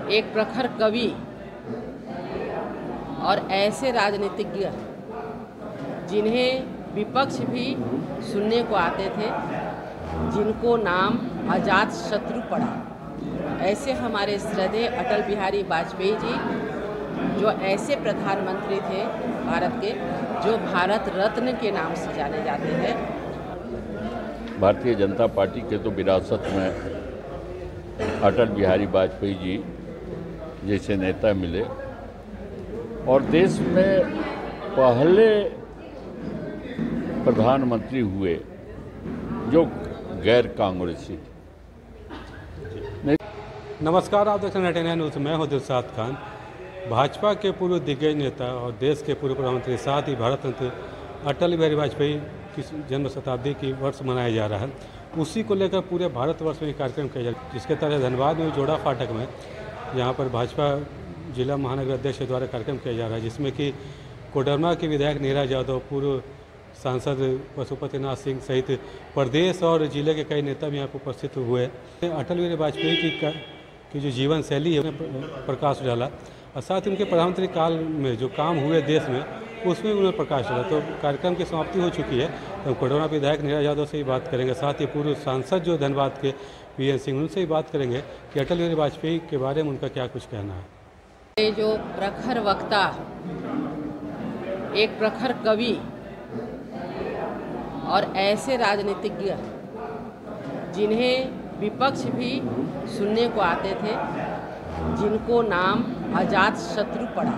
एक प्रखर कवि और ऐसे राजनीतिज्ञ जिन्हें विपक्ष भी सुनने को आते थे, जिनको नाम अजात शत्रु पड़ा, ऐसे हमारे श्रद्धेय अटल बिहारी वाजपेयी जी जो ऐसे प्रधानमंत्री थे भारत के, जो भारत रत्न के नाम से जाने जाते हैं। भारतीय जनता पार्टी के तो विरासत में अटल बिहारी वाजपेयी जी जैसे नेता मिले और देश में पहले प्रधानमंत्री हुए जो गैर कांग्रेसी। नमस्कार, आप देख रहे हैं 99 न्यूज़। मैं हूं दिलशाद खान। भाजपा के पूर्व दिग्गज नेता और देश के पूर्व प्रधानमंत्री, साथ ही भारत रत्न अटल बिहारी वाजपेयी की जन्म शताब्दी की वर्ष मनाया जा रहा है। उसी को लेकर पूरे भारतवर्ष में कार्यक्रम किया जा रहा है, जिसके तहत धनबाद में जोड़ा फाटक में यहाँ पर भाजपा जिला महानगर अध्यक्ष द्वारा कार्यक्रम किया जा रहा है, जिसमें कि कोडरमा के विधायक नीरज यादव, पूर्व सांसद पशुपतिनाथ सिंह सहित प्रदेश और जिले के कई नेता भी यहाँ पर उपस्थित हुए। अटल बिहारी वाजपेयी की जो जीवन शैली है उसमें प्रकाश डाला और साथ ही उनके प्रधानमंत्री काल में जो काम हुए देश में उसमें उन्होंने प्रकाश डाला। तो कार्यक्रम की समाप्ति हो चुकी है, तो कोडरमा विधायक नीरज यादव से ही बात करेंगे, साथ ही पूर्व सांसद जो धनबाद के पीएन सिंह, उनसे ही बात करेंगे कि अटल बिहारी वाजपेयी के बारे में उनका क्या कुछ कहना है। ये जो प्रखर वक्ता, एक प्रखर कवि और ऐसे राजनीतिज्ञ जिन्हें विपक्ष भी सुनने को आते थे, जिनको नाम अजात शत्रु पड़ा,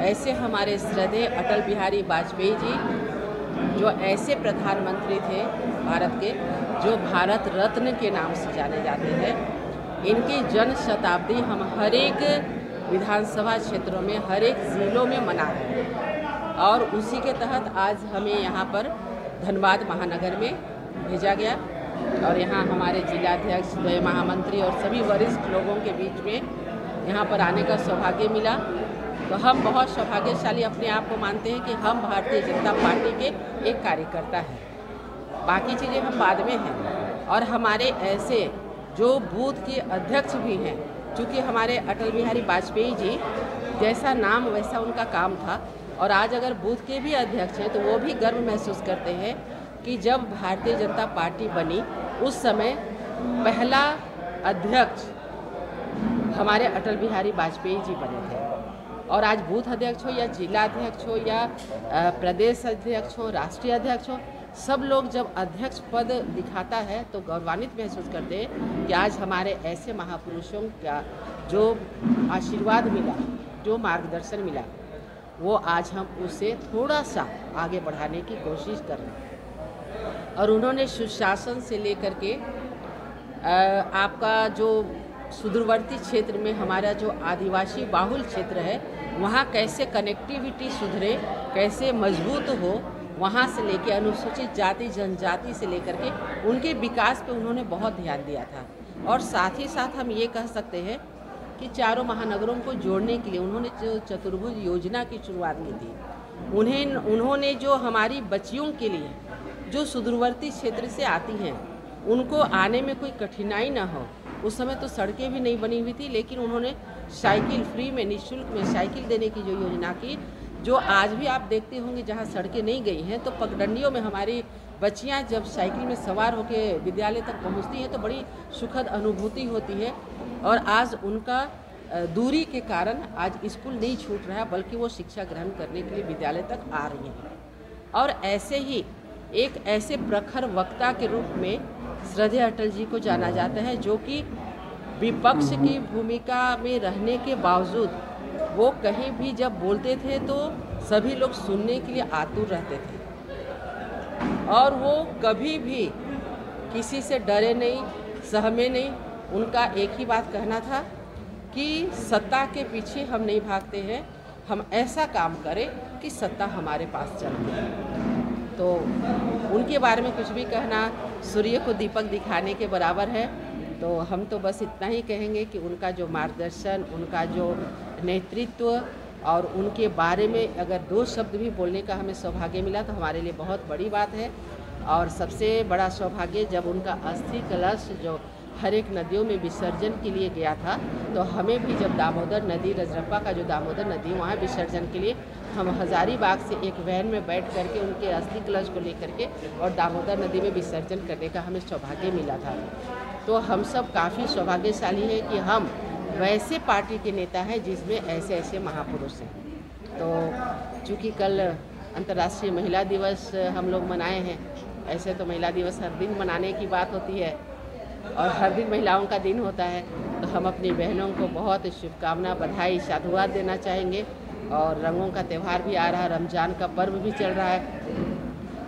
ऐसे हमारे श्रद्धेय अटल बिहारी वाजपेयी जी जो ऐसे प्रधानमंत्री थे भारत के, जो भारत रत्न के नाम से जाने जाते हैं। इनकी जन्म शताब्दी हम हर एक विधानसभा क्षेत्रों में, हर एक ज़िलों में मना रहे हैं और उसी के तहत आज हमें यहाँ पर धनबाद महानगर में भेजा गया और यहाँ हमारे जिलाध्यक्ष, द्वय महामंत्री और सभी वरिष्ठ लोगों के बीच में यहाँ पर आने का सौभाग्य मिला। तो हम बहुत सौभाग्यशाली अपने आप को मानते हैं कि हम भारतीय जनता पार्टी के एक कार्यकर्ता हैं। बाकी चीज़ें हम बाद में हैं और हमारे ऐसे जो बूथ के अध्यक्ष भी हैं, चूँकि हमारे अटल बिहारी वाजपेयी जी जैसा नाम वैसा उनका काम था और आज अगर बूथ के भी अध्यक्ष हैं तो वो भी गर्व महसूस करते हैं कि जब भारतीय जनता पार्टी बनी उस समय पहला अध्यक्ष हमारे अटल बिहारी वाजपेयी जी बने थे। और आज बूथ अध्यक्ष हो या जिला अध्यक्ष हो या प्रदेश अध्यक्ष हो, राष्ट्रीय अध्यक्ष हो, सब लोग जब अध्यक्ष पद दिखाता है तो गौरवान्वित महसूस करते हैं कि आज हमारे ऐसे महापुरुषों का जो आशीर्वाद मिला, जो मार्गदर्शन मिला, वो आज हम उसे थोड़ा सा आगे बढ़ाने की कोशिश कर रहे हैं। और उन्होंने सुशासन से लेकर के आपका जो सुदूरवर्ती क्षेत्र में हमारा जो आदिवासी बाहुल क्षेत्र है, वहाँ कैसे कनेक्टिविटी सुधरे, कैसे मजबूत हो, वहाँ से लेके अनुसूचित जाति जनजाति से लेकर के उनके विकास पे उन्होंने बहुत ध्यान दिया था। और साथ ही साथ हम ये कह सकते हैं कि चारों महानगरों को जोड़ने के लिए उन्होंने जो चतुर्भुज योजना की शुरुआत की थी, उन्होंने जो हमारी बच्चियों के लिए जो सुदूरवर्ती क्षेत्र से आती हैं उनको आने में कोई कठिनाई ना हो, उस समय तो सड़कें भी नहीं बनी हुई थी, लेकिन उन्होंने साइकिल फ्री में, निःशुल्क में साइकिल देने की जो योजना की, जो आज भी आप देखते होंगे जहाँ सड़कें नहीं गई हैं तो पगडंडियों में हमारी बच्चियाँ जब साइकिल में सवार होकर विद्यालय तक पहुँचती हैं तो बड़ी सुखद अनुभूति होती है। और आज उनका दूरी के कारण आज स्कूल नहीं छूट रहा, बल्कि वो शिक्षा ग्रहण करने के लिए विद्यालय तक आ रही हैं। और ऐसे ही एक ऐसे प्रखर वक्ता के रूप में श्रद्धेय अटल जी को जाना जाता है, जो कि विपक्ष की भूमिका में रहने के बावजूद वो कहीं भी जब बोलते थे तो सभी लोग सुनने के लिए आतुर रहते थे और वो कभी भी किसी से डरे नहीं, सहमे नहीं। उनका एक ही बात कहना था कि सत्ता के पीछे हम नहीं भागते हैं, हम ऐसा काम करें कि सत्ता हमारे पास चले। तो उनके बारे में कुछ भी कहना सूर्य को दीपक दिखाने के बराबर है। तो हम तो बस इतना ही कहेंगे कि उनका जो मार्गदर्शन, उनका जो नेतृत्व और उनके बारे में अगर दो शब्द भी बोलने का हमें सौभाग्य मिला तो हमारे लिए बहुत बड़ी बात है। और सबसे बड़ा सौभाग्य जब उनका अस्थि कलश जो हर एक नदियों में विसर्जन के लिए गया था, तो हमें भी जब दामोदर नदी, रजरप्पा का जो दामोदर नदी, वहाँ विसर्जन के लिए हम हज़ारीबाग से एक वैन में बैठ करके उनके अस्थि कलश को लेकर के और दामोदर नदी में विसर्जन करने का हमें सौभाग्य मिला था। तो हम सब काफ़ी सौभाग्यशाली हैं कि हम वैसे पार्टी के नेता हैं जिसमें ऐसे ऐसे महापुरुष हैं। तो चूँकि कल अंतर्राष्ट्रीय महिला दिवस हम लोग मनाए हैं, ऐसे तो महिला दिवस हर दिन मनाने की बात होती है और हर दिन महिलाओं का दिन होता है, तो हम अपनी बहनों को बहुत शुभकामना, बधाई, साधुवाद देना चाहेंगे। और रंगों का त्यौहार भी आ रहा है, रमज़ान का पर्व भी चल रहा है,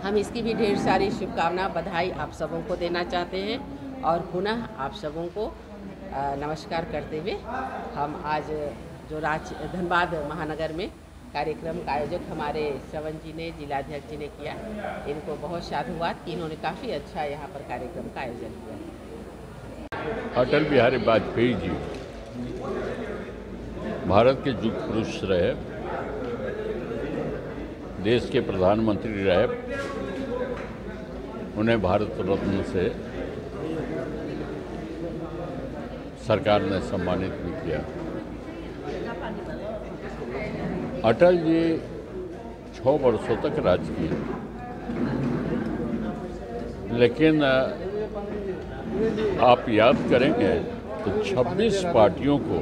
हम इसकी भी ढेर सारी शुभकामना, बधाई आप सबों को देना चाहते हैं। और पुनः आप सबों को नमस्कार करते हुए हम आज जो धनबाद महानगर में कार्यक्रम का आयोजक हमारे श्रवण जी ने, जिलाध्यक्ष जी ने किया, इनको बहुत साधुवाद कि इन्होंने काफ़ी अच्छा यहाँ पर कार्यक्रम का आयोजन किया। अटल बिहारी वाजपेयी जी भारत के युग पुरुष रहे, देश के प्रधानमंत्री रहे, उन्हें भारत रत्न से सरकार ने सम्मानित भी किया। अटल जी 6 वर्षों तक राज किए, लेकिन आप याद करेंगे तो 26 पार्टियों को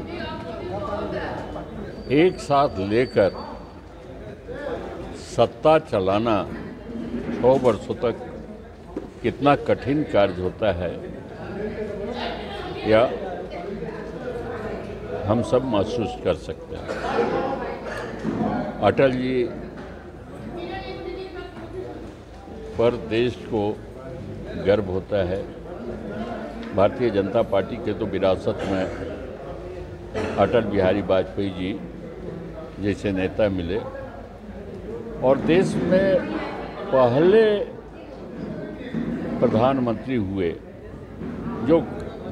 एक साथ लेकर सत्ता चलाना 6 वर्षों तक कितना कठिन कार्य होता है, या हम सब महसूस कर सकते हैं। अटल जी पर देश को गर्व होता है। भारतीय जनता पार्टी के तो विरासत में अटल बिहारी वाजपेयी जी जैसे नेता मिले और देश में पहले प्रधानमंत्री हुए जो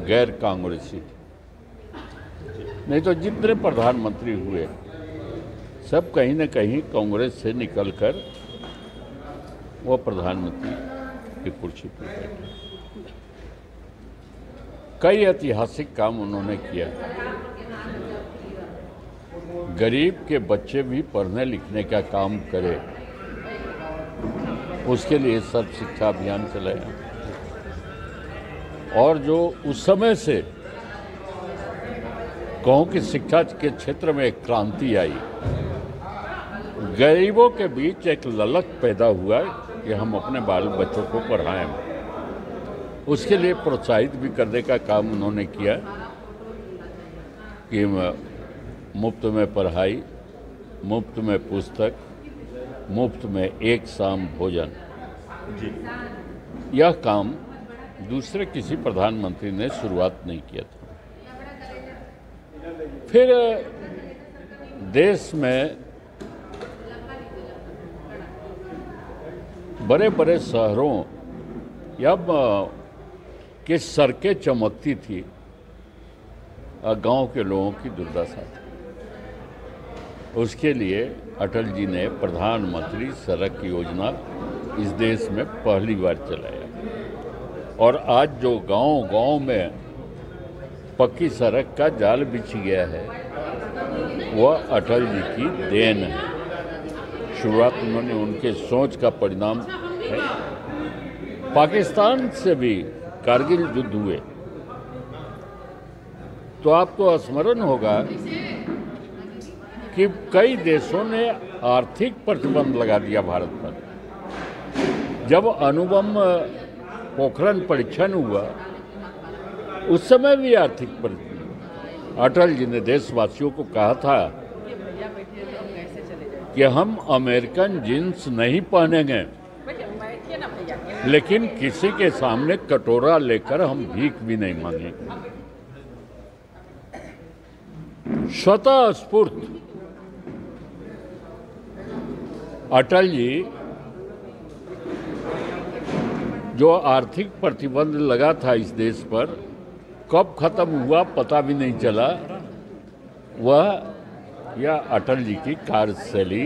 गैर कांग्रेसी थे। नहीं तो जितने प्रधानमंत्री हुए सब कहीं न कहीं कांग्रेस से निकलकर वो प्रधानमंत्री की कुर्सी पर बैठे। कई ऐतिहासिक काम उन्होंने किया। गरीब के बच्चे भी पढ़ने लिखने का काम करे, उसके लिए सर्व शिक्षा अभियान चलाया। और जो उस समय से गाँव की शिक्षा के क्षेत्र में एक क्रांति आई, गरीबों के बीच एक ललक पैदा हुआ कि हम अपने बाल बच्चों को पढ़ाएं। उसके लिए प्रोत्साहित भी करने का काम उन्होंने किया कि मुफ्त में पढ़ाई, मुफ्त में पुस्तक, मुफ्त में एक शाम भोजन। यह काम दूसरे किसी प्रधानमंत्री ने शुरुआत नहीं किया था। फिर देश में बड़े बड़े शहरों या की सड़कें चमकती थी, गांव के लोगों की दुर्दशा थी। उसके लिए अटल जी ने प्रधानमंत्री सड़क योजना इस देश में पहली बार चलाया। और आज जो गांव-गांव में पक्की सड़क का जाल बिछ गया है, वह अटल जी की देन है। शुरुआत उन्होंने उनके सोच का परिणाम है। पाकिस्तान से भी कारगिल युद्ध हुए तो आपको स्मरण होगा कि कई देशों ने आर्थिक प्रतिबंध लगा दिया भारत पर। जब अणुबम पोखरण परीक्षण हुआ उस समय भी आर्थिक प्रतिबंध। अटल जी ने देशवासियों को कहा था कि हम अमेरिकन जीन्स नहीं पहनेंगे, लेकिन किसी के सामने कटोरा लेकर हम भीख भी नहीं मांगेंगे। स्वतः स्फूर्त अटल जी जो आर्थिक प्रतिबंध लगा था इस देश पर, कब खत्म हुआ पता भी नहीं चला। वह या अटल जी की कार्यशैली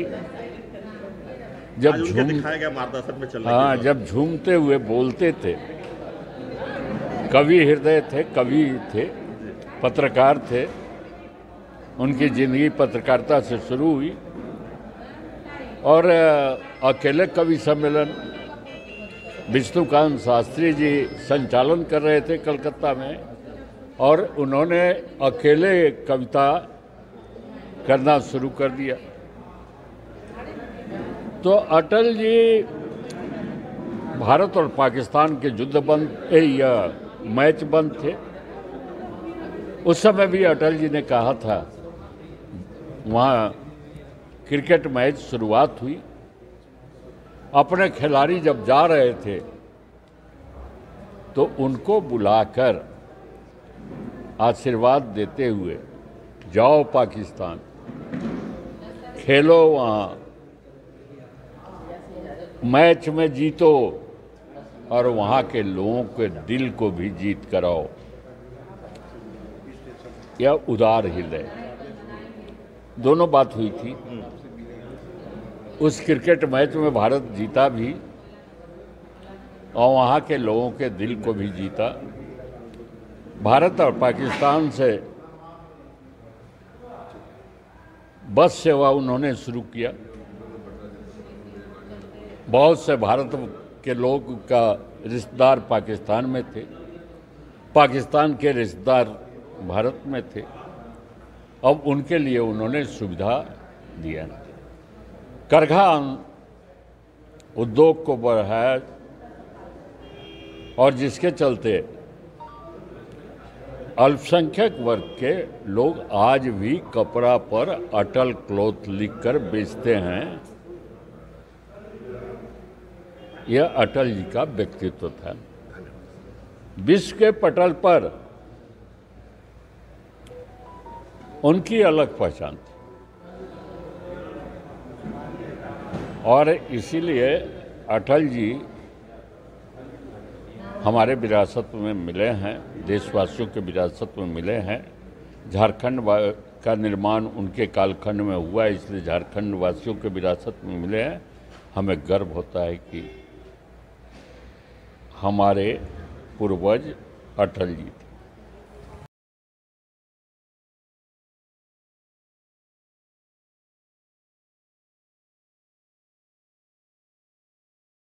जब मार्गदर्शन में चल जब झूमते हुए बोलते थे कवि हृदय थे, कवि थे, पत्रकार थे। उनकी जिंदगी पत्रकारिता से शुरू हुई और अकेले कवि सम्मेलन विष्णुकांत शास्त्री जी संचालन कर रहे थे कलकत्ता में, और उन्होंने अकेले कविता करना शुरू कर दिया। तो अटल जी भारत और पाकिस्तान के युद्ध बंद या मैच बंद थे। उस समय भी अटल जी ने कहा था, वहाँ क्रिकेट मैच शुरुआत हुई, अपने खिलाड़ी जब जा रहे थे तो उनको बुलाकर आशीर्वाद देते हुए, जाओ पाकिस्तान, खेलो वहाँ, मैच में जीतो और वहाँ के लोगों के दिल को भी जीत कराओ। यह उदार हृदय, दोनों बात हुई थी। उस क्रिकेट मैच में भारत जीता भी और वहाँ के लोगों के दिल को भी जीता। भारत और पाकिस्तान से बस सेवा उन्होंने शुरू किया। बहुत से भारत के लोग का रिश्तेदार पाकिस्तान में थे, पाकिस्तान के रिश्तेदार भारत में थे। अब उनके लिए उन्होंने सुविधा दिया, करघा उद्योग को बढ़ाया, और जिसके चलते अल्पसंख्यक वर्ग के लोग आज भी कपड़ा पर अटल क्लॉथ लिखकर बेचते हैं। यह अटल जी का व्यक्तित्व था। विश्व के पटल पर उनकी अलग पहचान थी, और इसीलिए अटल जी हमारे विरासत में मिले हैं, देशवासियों के विरासत में मिले हैं। झारखंड का निर्माण उनके कालखंड में हुआ, इसलिए झारखंड वासियों के विरासत में मिले हैं। हमें गर्व होता है कि हमारे पूर्वज अटल जी थे।